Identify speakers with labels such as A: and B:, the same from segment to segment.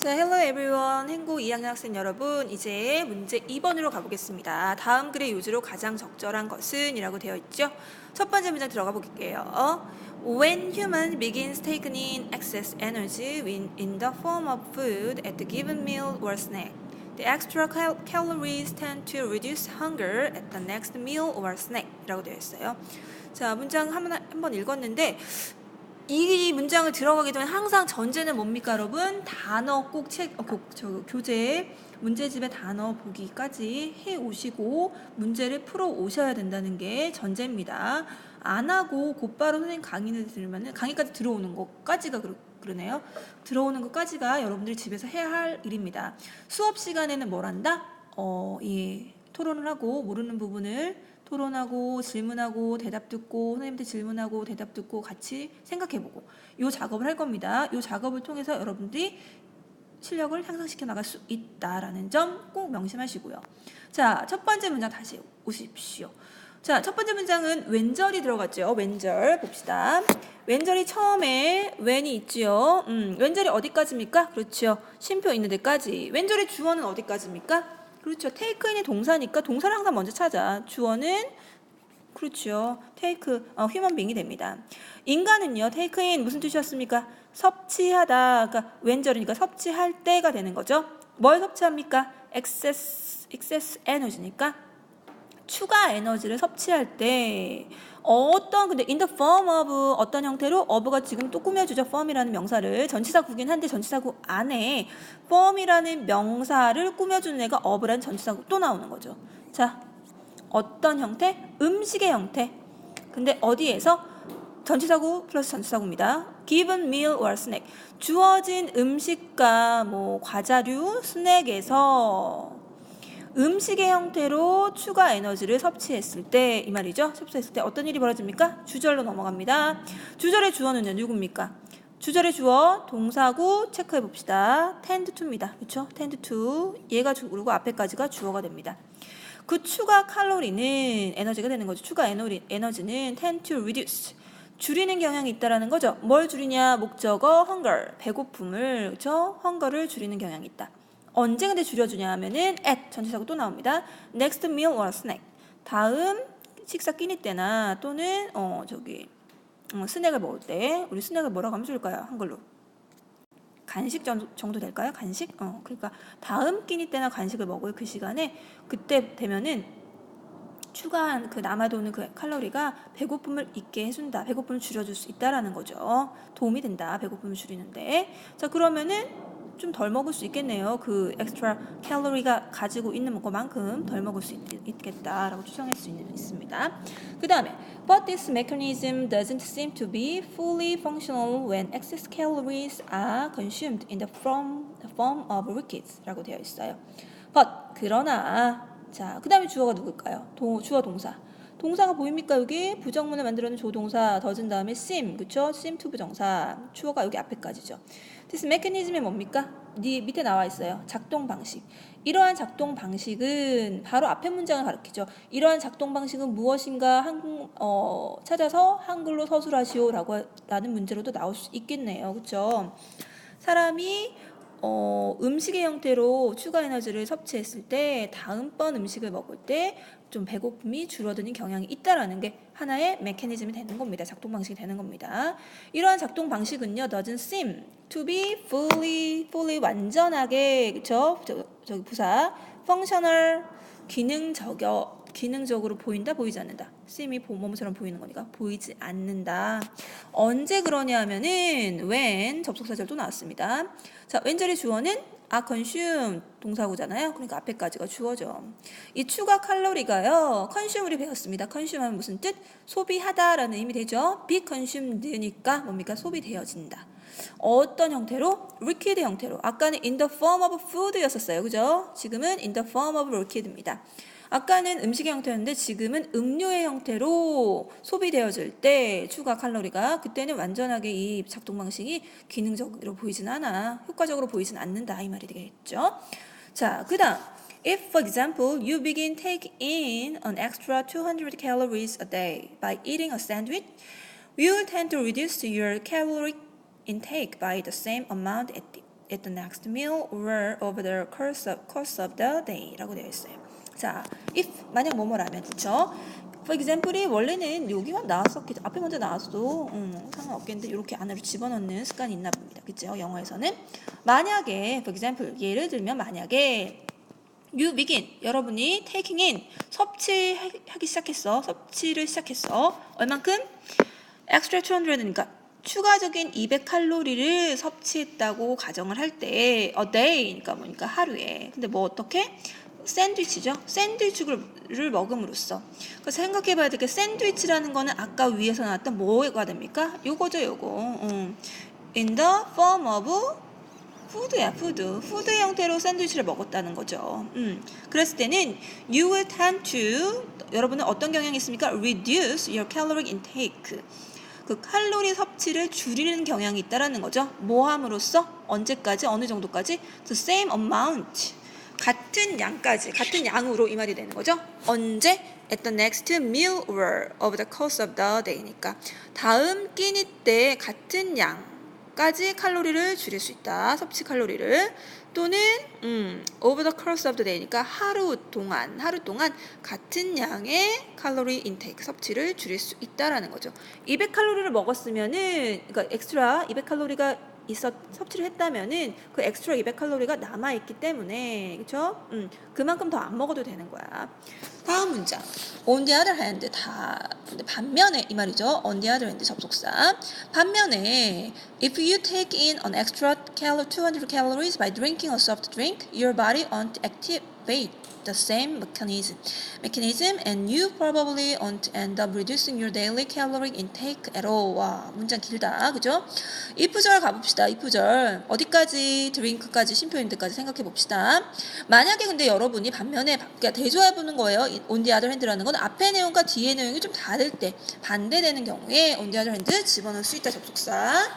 A: 자, hello everyone. 행고 2학년 학생 여러분, 이제 문제 2번으로 가보겠습니다. 다음 글의 요지로 가장 적절한 것은 이라고 되어 있죠. 첫 번째 문장 들어가 볼게요. When human begins taking in excess energy in the form of food at the given meal or snack, the extra calories tend to reduce hunger at the next meal or snack 이라고 되어 있어요. 자, 문장 한번 읽었는데 이 문장을 들어가게 되면 항상 전제는 뭡니까 여러분? 단어 꼭 교재 문제집에 단어 보기까지 해 오시고 문제를 풀어 오셔야 된다는 게 전제입니다. 안 하고 곧바로 선생님 강의를 들으면 강의까지 들어오는 것까지가 그러네요. 들어오는 것까지가 여러분들이 집에서 해야 할 일입니다. 수업 시간에는 뭘 한다? 토론을 하고 모르는 부분을 토론하고 질문하고 대답 듣고 선생님한테 질문하고 대답 듣고 같이 생각해보고 이 작업을 할 겁니다. 이 작업을 통해서 여러분들이 실력을 향상시켜 나갈 수 있다라는 점 꼭 명심하시고요. 자, 첫 번째 문장 다시 오십시오. 자, 첫 번째 문장은 웬절이 들어갔죠. 웬절 봅시다. 웬절이 처음에 when이 있지요. 웬절이 어디까지입니까? 그렇죠. 쉼표 있는 데까지. 웬절의 주어는 어디까지입니까? 그렇죠. take in이 동사니까 동사를 항상 먼저 찾아. 주어는 그렇죠. take human being이 됩니다. 인간은요. take in 무슨 뜻이었습니까? 섭취하다. 그러니까 웬절이니까 섭취할 때가 되는 거죠. 뭘 섭취합니까? excess 에너지니까 추가 에너지를 섭취할 때 근데 in the form of 어떤 형태로 of가 지금 또 꾸며주죠. form이라는 명사를 전치사구긴 한데 전치사구 안에 form이라는 명사를 꾸며주는 애가 of라는 전치사구 또 나오는 거죠. 자, 어떤 형태? 음식의 형태. 근데 어디에서? 전치사구 플러스 전치사구입니다. given meal or snack. 주어진 음식과 과자류, 스낵에서 음식의 형태로 추가 에너지를 섭취했을 때 이 말이죠. 섭취했을 때 어떤 일이 벌어집니까? 주절로 넘어갑니다. 주절의 주어는요. 누굽니까? 주절의 주어 동사구 체크해 봅시다. tend to입니다. 그렇죠? tend to 얘가 그리고 앞에까지가 주어가 됩니다. 그 추가 칼로리는 에너지가 되는 거죠. 추가 에너지는 tend to reduce 줄이는 경향이 있다라는 거죠. 뭘 줄이냐? 목적어 hunger 배고픔을 그렇죠? hunger를 줄이는 경향이 있다. 언제 근데 줄여주냐 하면은 at 전치사구 또 나옵니다. next meal or snack 다음 식사 끼니 때나 또는 스낵을 먹을 때 우리 스낵을 뭐라고 하면 좋을까요? 한글로 간식 정도 될까요? 간식? 그러니까 다음 끼니 때나 간식을 먹을 그 시간에 그때 되면은 추가한 그 남아도는 그 칼로리가 배고픔을 잊게 해준다. 배고픔을 줄여줄 수 있다라는 거죠. 도움이 된다. 배고픔을 줄이는데. 자, 그러면은 좀 덜 먹을 수 있겠네요. 그 엑스트라 칼로리가 가지고 있는 것만큼 덜 먹을 수 있겠다라고 추정할 수 있습니다. 그 다음에 But this mechanism doesn't seem to be fully functional when excess calories are consumed in the form of liquids 라고 되어 있어요. But 그러나 자, 그 다음에 주어가 누굴까요? 주어 동사. 동사가 보입니까? 여기 부정문을 만들어낸 조동사 더진 다음에 seem, 그쵸? seem to 부정사. 주어가 여기 앞에까지죠. this mechanism이 뭡니까? 밑에 나와 있어요. 작동 방식. 이러한 작동 방식은 바로 앞에 문장을 가리키죠. 이러한 작동 방식은 무엇인가 찾아서 한글로 서술하시오라는 문제로도 나올 수 있겠네요. 그쵸? 사람이 음식의 형태로 추가 에너지를 섭취했을 때 다음번 음식을 먹을 때 좀 배고픔이 줄어드는 경향이 있다라는 게 하나의 메커니즘이 되는 겁니다. 작동 방식이 되는 겁니다. 이러한 작동 방식은요, doesn't seem to be fully 완전하게 그쵸? 저기 부사 functional 기능적으로 보인다, 보이지 않는다. seem이 뭐뭐처럼 보이는 거니까 보이지 않는다. 언제 그러냐 하면은 when 접속사절 또 나왔습니다. 자, when절의 주어는 consume 동사구잖아요. 그러니까 앞에까지가 주어죠. 이 추가 칼로리가요. consume 우리 배웠습니다. consume 하면 무슨 뜻? 소비하다라는 의미 되죠. be consumed니까 뭡니까? 소비되어진다. 어떤 형태로? liquid 형태로. 아까는 in the form of food였었어요. 그죠? 지금은 in the form of liquid입니다. 아까는 음식의 형태였는데 지금은 음료의 형태로 소비되어질 때 추가 칼로리가 그때는 완전하게 이 작동 방식이 기능적으로 보이진 않아. 효과적으로 보이진 않는다. 이 말이 되겠죠. 자, 그 다음 If, for example, you begin taking in an extra 200 calories a day by eating a sandwich, you will tend to reduce your caloric intake by the same amount at at the next meal or over the course of the day 라고 되어 있어요. 자, if 만약 뭐뭐라면 그쵸? For example이 원래는 여기만 나왔었겠죠. 앞에 먼저 나왔어도 상관없겠는데 이렇게 안으로 집어넣는 습관이 있나 봅니다. 그죠? 영어에서는 만약에 for example 예를 들면 만약에 you begin 여러분이 taking in 섭취하기 시작했어. 섭취를 시작했어. 얼만큼? extra 200니까 추가적인 200칼로리를 섭취했다고 가정을 할 때 a day니까 뭐니까 하루에. 근데 뭐 어떻게? 샌드위치죠. 샌드위치를 먹음으로써. 그래서 생각해봐야 될 게 샌드위치라는 거는 아까 위에서 나왔던 뭐가 됩니까? 요거죠, 요거. In the form of 푸드야, 푸드. 푸드의 형태로 샌드위치를 먹었다는 거죠. 그랬을 때는 you will tend to 여러분은 어떤 경향이 있습니까? Reduce your caloric intake. 그 칼로리 섭취를 줄이는 경향이 있다라는 거죠. 뭐 함으로써? 언제까지? 어느 정도까지? The same amount. 같은 양까지, 같은 양으로 이 말이 되는 거죠. 언제? At the next meal or over the course of the day니까 다음 끼니 때 같은 양까지 칼로리를 줄일 수 있다. 섭취 칼로리를. 또는 over the course of the day니까 하루 동안 같은 양의 칼로리 인테이크 섭취를 줄일 수 있다라는 거죠. 200칼로리를 먹었으면은 그러니까 엑스트라 200칼로리가 섭취를 했다면은 그 엑스트라 200칼로리가 남아있기 때문에 그쵸? 그만큼 더 안 먹어도 되는 거야. 다음 문장. On the other hand 반면에 이 말이죠. On the other hand 접속사. 반면에 if you take in an extra 200 calories by drinking a soft drink, your body won't activate the same mechanism and you probably won't end up reducing your daily caloric intake at all. 와, 문장 길다. 그죠? if절 가봅시다. if절. 어디까지? drink까지, 심표인들까지 생각해 봅시다. 만약에 근데 여러분이 반면에 그러니까 대조해 보는 거예요. on the other hand라는 건 앞의 내용과 뒤의 내용이 좀 다를 때 반대되는 경우에 on the other hand 집어넣을 수 있다. 접속사.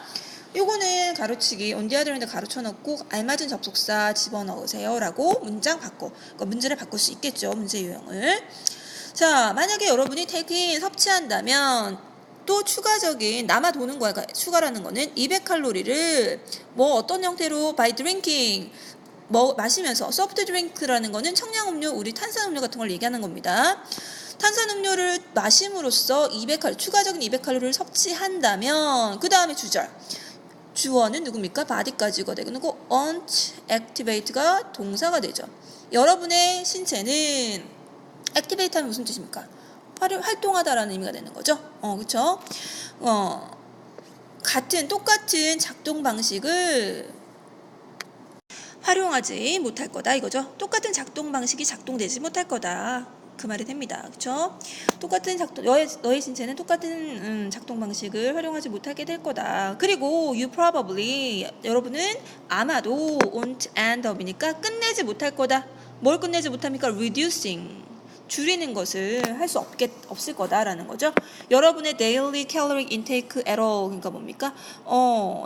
A: 요거는 가로치기 on the other hand 가로쳐 놓고 알맞은 접속사 집어넣으세요 라고 문장 바꿔 그러니까 문제를 바꿀 수 있겠죠. 문제 유형을. 자, 만약에 여러분이 take in 섭취한다면 또 추가적인 남아 도는 거야. 그러니까 추가라는 거는 200칼로리를 뭐 어떤 형태로 by drinking 마시면서 soft drink라는 거는 청량음료, 우리 탄산음료 같은 걸 얘기하는 겁니다. 탄산음료를 마심으로써 추가적인 200칼로리를 섭취한다면 그 다음에 주절. 주어는 누굽니까? body까지가 되고 won't activate가 동사가 되죠. 여러분의 신체는 activate 하면 무슨 뜻입니까? 활동하다라는 의미가 되는 거죠. 그렇죠? 똑같은 작동 방식을 활용하지 못할 거다 이거죠. 똑같은 작동 방식이 작동되지 못할 거다. 그 말이 됩니다. 그렇죠? 똑같은 너의 신체는 똑같은 작동 방식을 활용하지 못하게 될 거다. 그리고 you probably 여러분은 아마도 won't end up이니까 끝내지 못할 거다. 뭘 끝내지 못합니까? reducing 줄이는 것을 할 수 없을 거다라는 거죠. 여러분의 daily caloric intake at all 그러니까 뭡니까?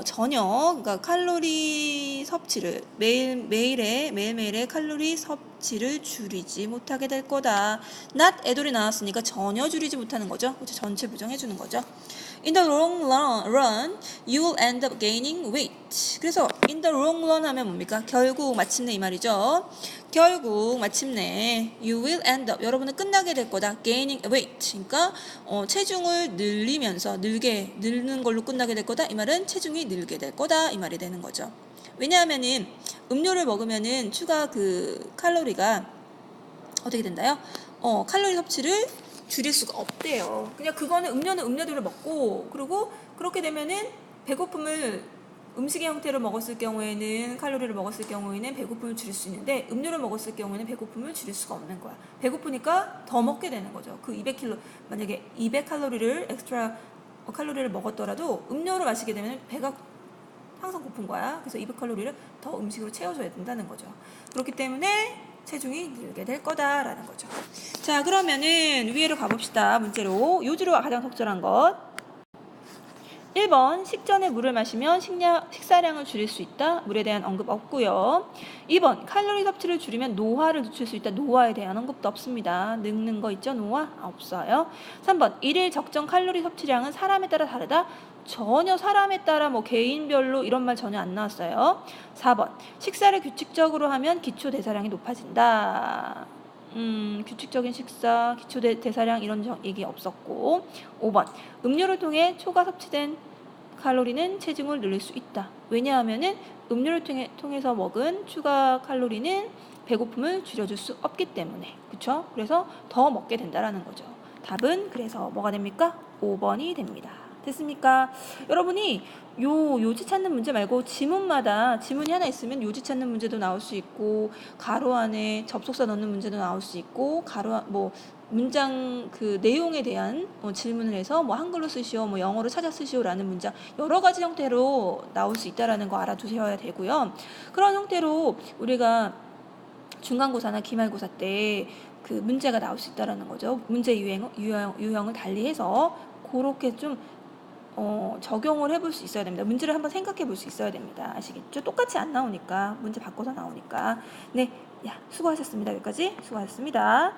A: 전혀 그러니까 칼로리 섭취를 매일매일의 칼로리 섭취를 줄이지 못하게 될 거다. not at all이 나왔으니까 전혀 줄이지 못하는 거죠. 그렇죠? 전체 부정해 주는 거죠. In the long run, you will end up gaining weight. 그래서 in the long run 하면 뭡니까? 결국 마침내 이 말이죠. 결국 마침내 you will end up 여러분은 끝나게 될 거다. gaining weight. 그러니까 체중을 늘는 걸로 끝나게 될 거다. 이 말은 체중이 늘게 될 거다. 이 말이 되는 거죠. 왜냐하면은 음료를 먹으면은 추가 그 칼로리가 어떻게 된다요? 칼로리 섭취를 줄일 수가 없대요. 그냥 그거는 음료는 음료대로 먹고 그리고 그렇게 되면은 음식의 형태로 먹었을 경우에는 칼로리를 먹었을 경우에는 배고픔을 줄일 수 있는데 음료를 먹었을 경우에는 배고픔을 줄일 수가 없는 거야. 배고프니까 더 먹게 되는 거죠. 그 200kcal 만약에 200칼로리를 엑스트라 칼로리를 먹었더라도 음료를 마시게 되면 배가 항상 고픈 거야. 그래서 200칼로리를 더 음식으로 채워줘야 된다는 거죠. 그렇기 때문에 체중이 늘게 될 거다라는 거죠. 자, 그러면은 위로 가봅시다. 문제로 요주로 가장 적절한 것 1번 식전에 물을 마시면 식사량을 줄일 수 있다. 물에 대한 언급 없고요. 2번 칼로리 섭취를 줄이면 노화를 늦출 수 있다. 노화에 대한 언급도 없습니다. 늙는 거 있죠? 노화? 없어요. 3번 일일 적정 칼로리 섭취량은 사람에 따라 다르다. 전혀 사람에 따라 뭐 개인별로 이런 말 전혀 안 나왔어요. 4번 식사를 규칙적으로 하면 기초 대사량이 높아진다. 규칙적인 식사, 기초 대사량 이런 얘기 없었고. 5번 음료를 통해 초과 섭취된 칼로리는 체중을 늘릴 수 있다. 왜냐하면은 음료를 통해서 먹은 추가 칼로리는 배고픔을 줄여줄 수 없기 때문에. 그쵸? 그래서 더 먹게 된다라는 거죠. 답은 그래서 뭐가 됩니까? 5번이 됩니다. 됐습니까? 여러분이 요지 찾는 문제 말고 지문마다 지문이 하나 있으면 요지 찾는 문제도 나올 수 있고 가로 안에 접속사 넣는 문제도 나올 수 있고 뭐 문장 그 내용에 대한 질문을 해서 뭐 한글로 쓰시오, 뭐 영어로 찾아 쓰시오라는 문장 여러 가지 형태로 나올 수 있다라는 거 알아두셔야 되고요. 그런 형태로 우리가 중간고사나 기말고사 때 그 문제가 나올 수 있다라는 거죠. 문제 유형을 달리해서 그렇게 좀 적용을 해볼 수 있어야 됩니다. 문제를 한번 생각해 볼 수 있어야 됩니다. 아시겠죠? 똑같이 안 나오니까 문제 바꿔서 나오니까. 네, 야 수고하셨습니다. 여기까지 수고하셨습니다.